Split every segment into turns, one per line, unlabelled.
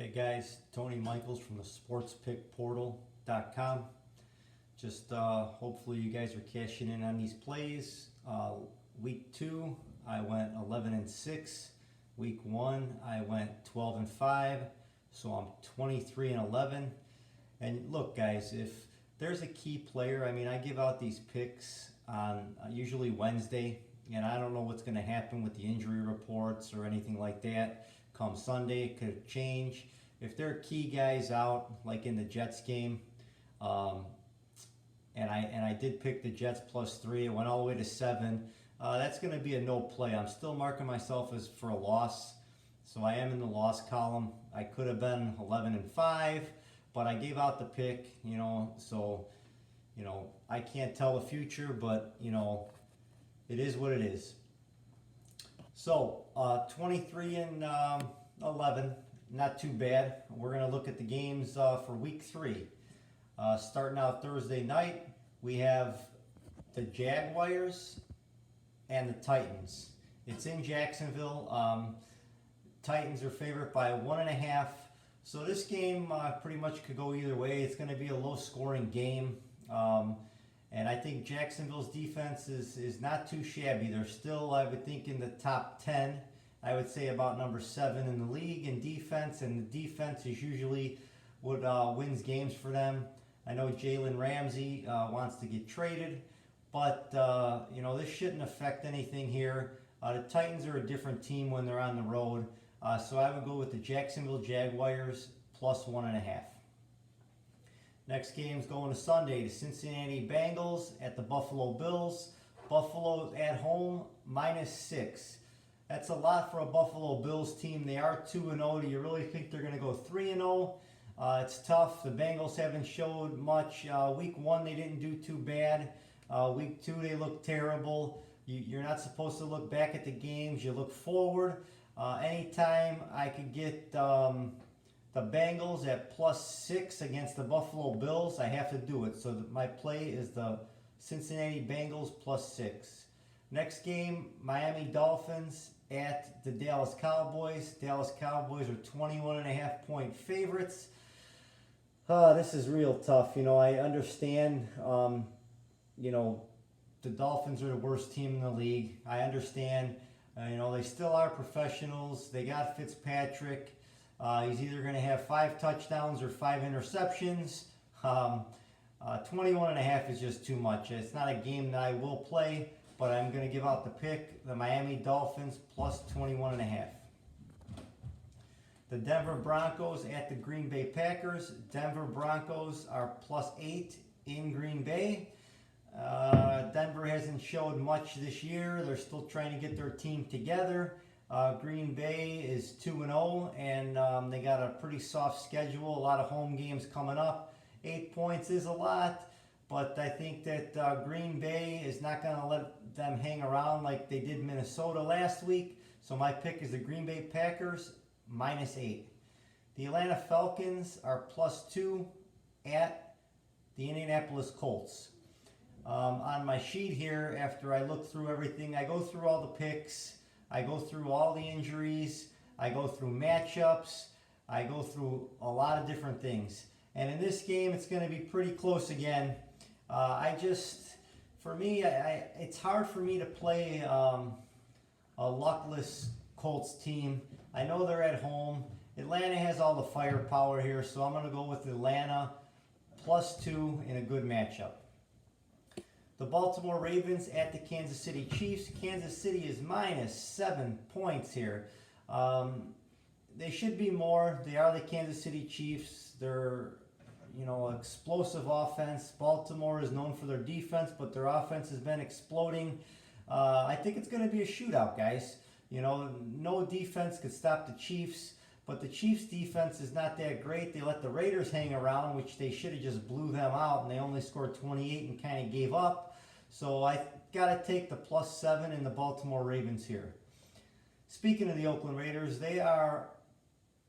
Hey guys, Tony Michaels from the SportsPickPortal.com. Just hopefully you guys are cashing in on these plays. Week 2, I went 11-6. Week 1, I went 12-5. So I'm 23-11. And look, guys, if there's a key player, I mean, I give out these picks on usually Wednesday, and I don't know what's going to happen with the injury reports or anything like that. Come Sunday, it could change. If there are key guys out, like in the Jets game, and I did pick the Jets +3, it went all the way to 7. That's going to be a no play. I'm still marking myself as for a loss, so I am in the loss column. I could have been 11-5, but I gave out the pick, so I can't tell the future, but it is what it is. So 23-11, not too bad. We're going to look at the games for week 3. Starting out Thursday night, we have the Jaguars and the Titans. It's in Jacksonville. Titans are favored by 1.5. So this game pretty much could go either way. It's going to be a low-scoring game. And I think Jacksonville's defense is not too shabby. They're still, I would think, in the top 10. I would say about number 7 in the league in defense, and the defense is usually what wins games for them. I know Jalen Ramsey wants to get traded, but this shouldn't affect anything here. The Titans are a different team when they're on the road, so I would go with the Jacksonville Jaguars +1.5. Next game's going to Sunday. The Cincinnati Bengals at the Buffalo Bills. Buffalo at home -6. That's a lot for a Buffalo Bills team. They are 2-0. Do you really think they're going to go 3-0? It's tough. The Bengals haven't showed much. Week 1 they didn't do too bad. Week 2 they looked terrible. You're not supposed to look back at the games. You look forward. Anytime I could get the Bengals at +6 against the Buffalo Bills, I have to do it. So my play is the Cincinnati Bengals +6. Next game, Miami Dolphins at the Dallas Cowboys. Dallas Cowboys are 21.5-point favorites. This is real tough. I understand, the Dolphins are the worst team in the league. I understand, they still are professionals. They got Fitzpatrick. He's either going to have 5 touchdowns or 5 interceptions. 21.5 is just too much. It's not a game that I will play, but I'm going to give out the pick, the Miami Dolphins +21.5. The Denver Broncos at the Green Bay Packers. Denver Broncos are +8 in Green Bay. Denver hasn't showed much this year. They're still trying to get their team together. Green Bay is 2-0, and they got a pretty soft schedule. A lot of home games coming up. 8 points is a lot, but I think that Green Bay is not going to let them hang around like they did Minnesota last week. So my pick is the Green Bay Packers -8. The Atlanta Falcons are +2 at the Indianapolis Colts. On my sheet here, after I look through everything, I go through all the picks. I go through all the injuries. I go through matchups. I go through a lot of different things. And in this game, it's going to be pretty close again. For me, it's hard for me to play a luckless Colts team. I know they're at home. Atlanta has all the firepower here, so I'm going to go with Atlanta +2 in a good matchup. The Baltimore Ravens at the Kansas City Chiefs. Kansas City is -7 points here. They should be more. They are the Kansas City Chiefs. They're, explosive offense. Baltimore is known for their defense, but their offense has been exploding. I think it's going to be a shootout, guys. No defense could stop the Chiefs, but the Chiefs' defense is not that great. They let the Raiders hang around, which they should have just blew them out, and they only scored 28 and kind of gave up. So I got to take the +7 in the Baltimore Ravens here. Speaking of the Oakland Raiders, they are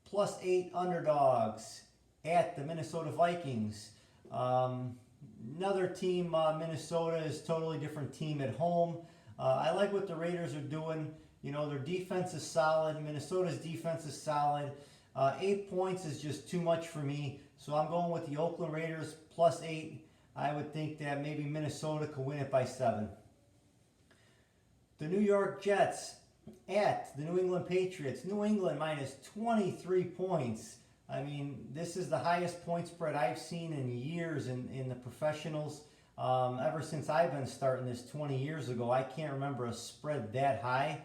+8 underdogs at the Minnesota Vikings. Another team, Minnesota, is a totally different team at home. I like what the Raiders are doing. Their defense is solid. Minnesota's defense is solid. 8 points is just too much for me, so I'm going with the Oakland Raiders +8. I would think that maybe Minnesota could win it by 7. The New York Jets at the New England Patriots. New England minus 23 points. I mean, this is the highest point spread I've seen in years in the professionals. Ever since I've been starting this 20 years ago, I can't remember a spread that high.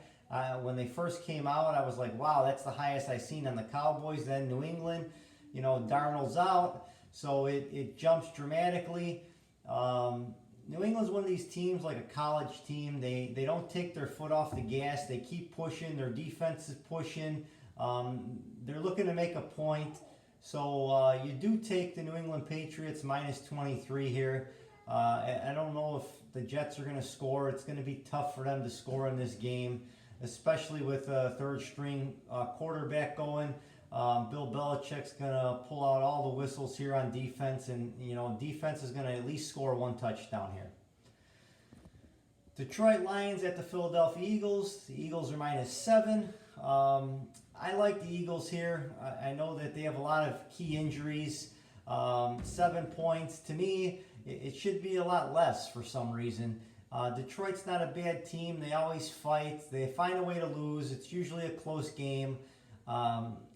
When they first came out, I was like, wow, that's the highest I've seen on the Cowboys. Then New England, you know, Darnold's out, so it jumps dramatically. New England's one of these teams, like a college team. They don't take their foot off the gas. They keep pushing. Their defense is pushing. They're looking to make a point. So you do take the New England Patriots minus 23 here. I don't know if the Jets are going to score. It's going to be tough for them to score in this game, especially with a third-string quarterback going. Bill Belichick's going to pull out all the whistles here on defense, and you know, defense is going to at least score 1 touchdown here. Detroit Lions at the Philadelphia Eagles. The Eagles are minus 7. I like the Eagles here. I know that they have a lot of key injuries. 7 points. To me, it should be a lot less for some reason. Detroit's not a bad team. They always fight. They find a way to lose. It's usually a close game.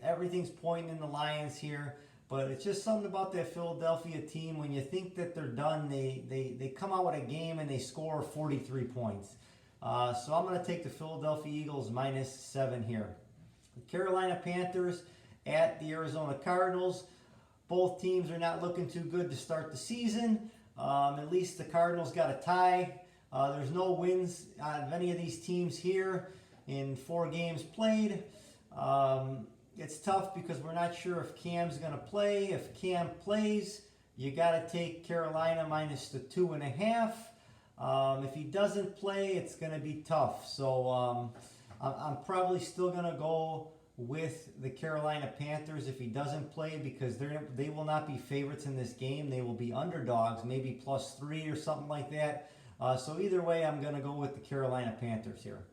Everything's pointing in the Lions here, but it's just something about that Philadelphia team. When you think that they're done, they come out with a game and they score 43 points. So I'm going to take the Philadelphia Eagles minus 7 here. The Carolina Panthers at the Arizona Cardinals. Both teams are not looking too good to start the season. At least the Cardinals got a tie. There's no wins out of any of these teams here in 4 games played. It's tough because we're not sure if Cam's going to play. If Cam plays, you got to take Carolina minus the 2.5. If he doesn't play, it's going to be tough. So I'm probably still going to go with the Carolina Panthers if he doesn't play, because they will not be favorites in this game. They will be underdogs, maybe +3 or something like that. So either way, I'm going to go with the Carolina Panthers here.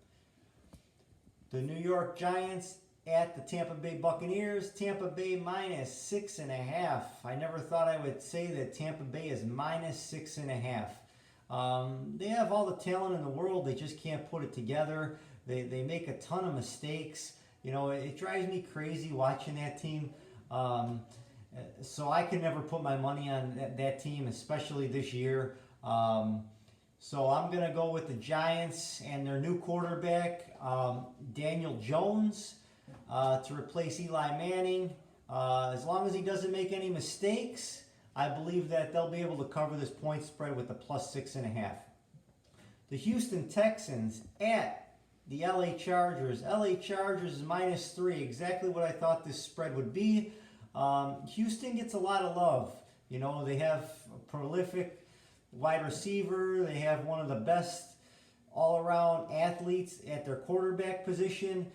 The New York Giants at the Tampa Bay Buccaneers. Tampa Bay minus 6.5. I never thought I would say that Tampa Bay is minus 6.5. They have all the talent in the world. They just can't put it together. They make a ton of mistakes. You know, it drives me crazy watching that team. So I can never put my money on that team, especially this year. So I'm going to go with the Giants and their new quarterback, Daniel Jones, to replace Eli Manning. As long as he doesn't make any mistakes, I believe that they'll be able to cover this point spread with a +6.5. The Houston Texans at the LA Chargers. LA Chargers is minus 3, exactly what I thought this spread would be. Houston gets a lot of love. You know, they have a prolific wide receiver. They have one of the best all-around athletes at their quarterback position.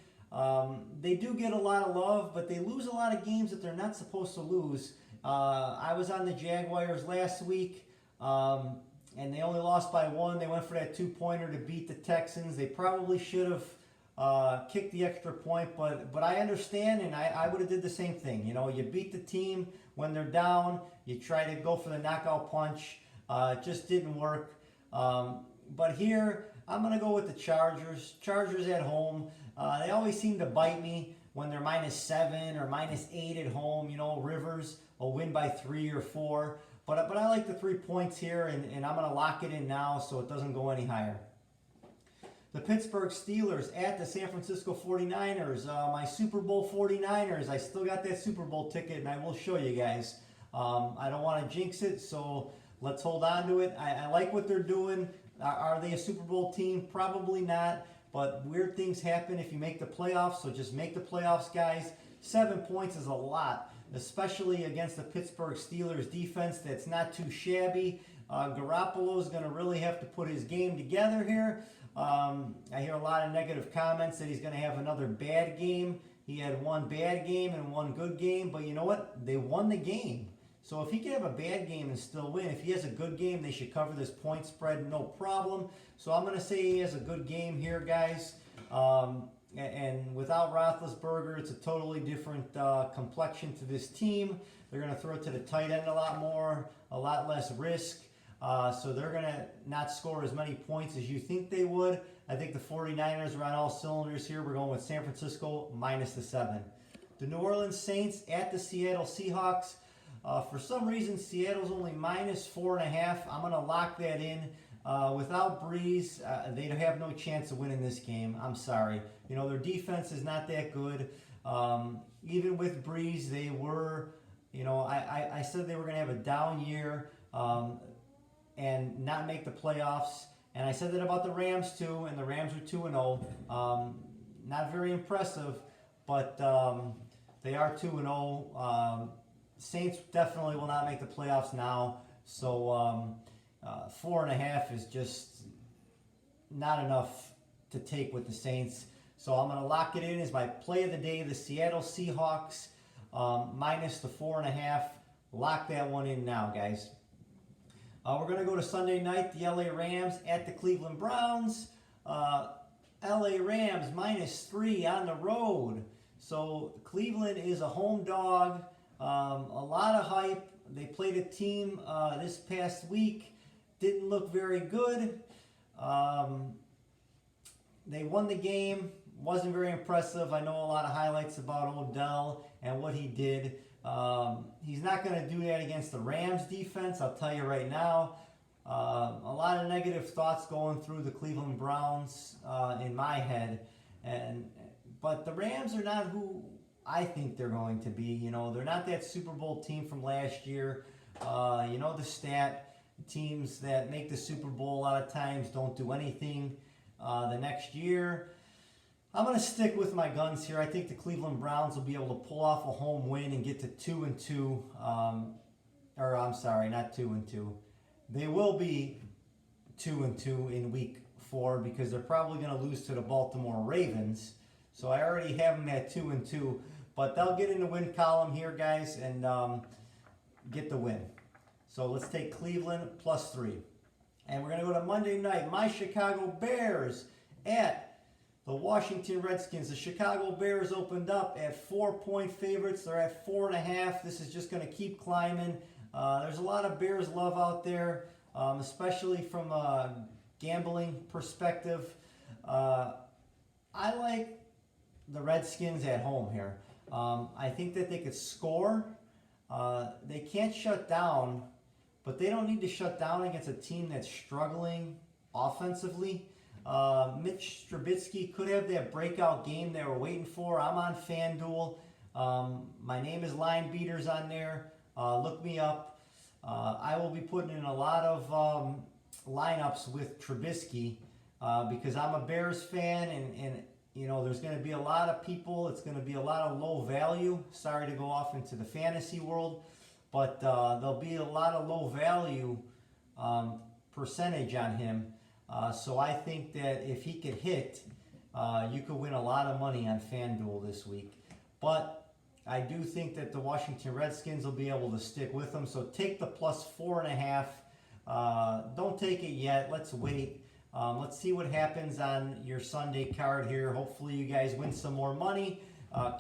They do get a lot of love, but they lose a lot of games that they're not supposed to lose. I was on the Jaguars last week, and they only lost by 1. They went for that 2-pointer to beat the Texans. They probably should have kicked the extra point, but I understand, and I would have did the same thing. You know, you beat the team when they're down. You try to go for the knockout punch. It just didn't work. But here, I'm going to go with the Chargers. Chargers at home. They always seem to bite me when they're minus 7 or minus 8 at home. You know, Rivers will win by 3 or 4. But I like the 3 points here, and I'm going to lock it in now so it doesn't go any higher. The Pittsburgh Steelers at the San Francisco 49ers. My Super Bowl 49ers. I still got that Super Bowl ticket, and I will show you guys. I don't want to jinx it, so let's hold on to it. I like what they're doing. Are they a Super Bowl team? Probably not. But weird things happen if you make the playoffs, so just make the playoffs, guys. 7 points is a lot, especially against the Pittsburgh Steelers defense that's not too shabby. Garoppolo is going to really have to put his game together here. I hear a lot of negative comments that he's going to have another bad game. He had 1 bad game and 1 good game, but you know what? They won the game. So if he can have a bad game and still win, if he has a good game, they should cover this point spread, no problem. So I'm going to say he has a good game here, guys. and without Roethlisberger, it's a totally different complexion to this team. They're going to throw it to the tight end a lot more, a lot less risk. So they're going to not score as many points as you think they would. I think the 49ers are on all cylinders here. We're going with San Francisco minus the 7. The New Orleans Saints at the Seattle Seahawks. For some reason, Seattle's only minus 4.5. I'm going to lock that in. Without Breeze, they have no chance of winning this game. I'm sorry. You know, their defense is not that good. Even with Breeze, they were, you know, I said they were going to have a down year and not make the playoffs. And I said that about the Rams too, and the Rams are 2-0. Not very impressive, but they are 2-0. Saints definitely will not make the playoffs now. So 4.5 is just not enough to take with the Saints. So I'm going to lock it in as my play of the day, the Seattle Seahawks minus the 4.5. Lock that one in now, guys. We're going to go to Sunday night, the LA Rams at the Cleveland Browns. LA Rams minus 3 on the road. So Cleveland is a home dog. A lot of hype. They played a team this past week. Didn't look very good. They won the game. Wasn't very impressive. I know a lot of highlights about Odell and what he did. He's not going to do that against the Rams defense, I'll tell you right now. A lot of negative thoughts going through the Cleveland Browns in my head. But the Rams are not who I think they're going to be. You know, they're not that Super Bowl team from last year. You know the stat. Teams that make the Super Bowl a lot of times don't do anything the next year. I'm going to stick with my guns here. I think the Cleveland Browns will be able to pull off a home win and get to 2-2. Or I'm sorry, not 2-2. They will be 2-2 in week 4 because they're probably going to lose to the Baltimore Ravens. So I already have them at 2-2. But they'll get in the win column here, guys, and get the win. So let's take Cleveland plus 3. And we're going to go to Monday night. My Chicago Bears at the Washington Redskins. The Chicago Bears opened up at 4-point favorites. They're at 4.5. This is just going to keep climbing. There's a lot of Bears love out there, especially from a gambling perspective. I like the Redskins at home here. I think that they could score. They can't shut down, but they don't need to shut down against a team that's struggling offensively. Mitch Trubisky could have that breakout game they were waiting for. I'm on FanDuel. My name is Line Beaters on there. Look me up. I will be putting in a lot of lineups with Trubisky because I'm a Bears fan, and you know there's going to be a lot of people. It's going to be a lot of low value. Sorry to go off into the fantasy world, but there'll be a lot of low value percentage on him. So I think that if he could hit, you could win a lot of money on FanDuel this week. But I do think that the Washington Redskins will be able to stick with them. So take the plus 4.5. Don't take it yet. Let's wait. Let's see what happens on your Sunday card here. Hopefully you guys win some more money.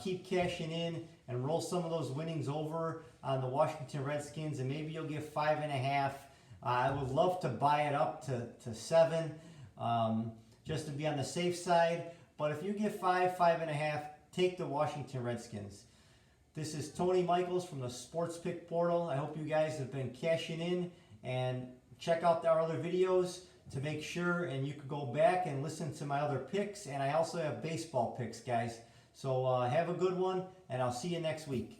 Keep cashing in and roll some of those winnings over on the Washington Redskins, and maybe you'll get 5.5. I would love to buy it up to 7 just to be on the safe side. But if you get 5.5, take the Washington Redskins. This is Tony Michaels from the Sports Pick Portal. I hope you guys have been cashing in, and check out our other videos to make sure, and you can go back and listen to my other picks. And I also have baseball picks, guys. So have a good one, and I'll see you next week.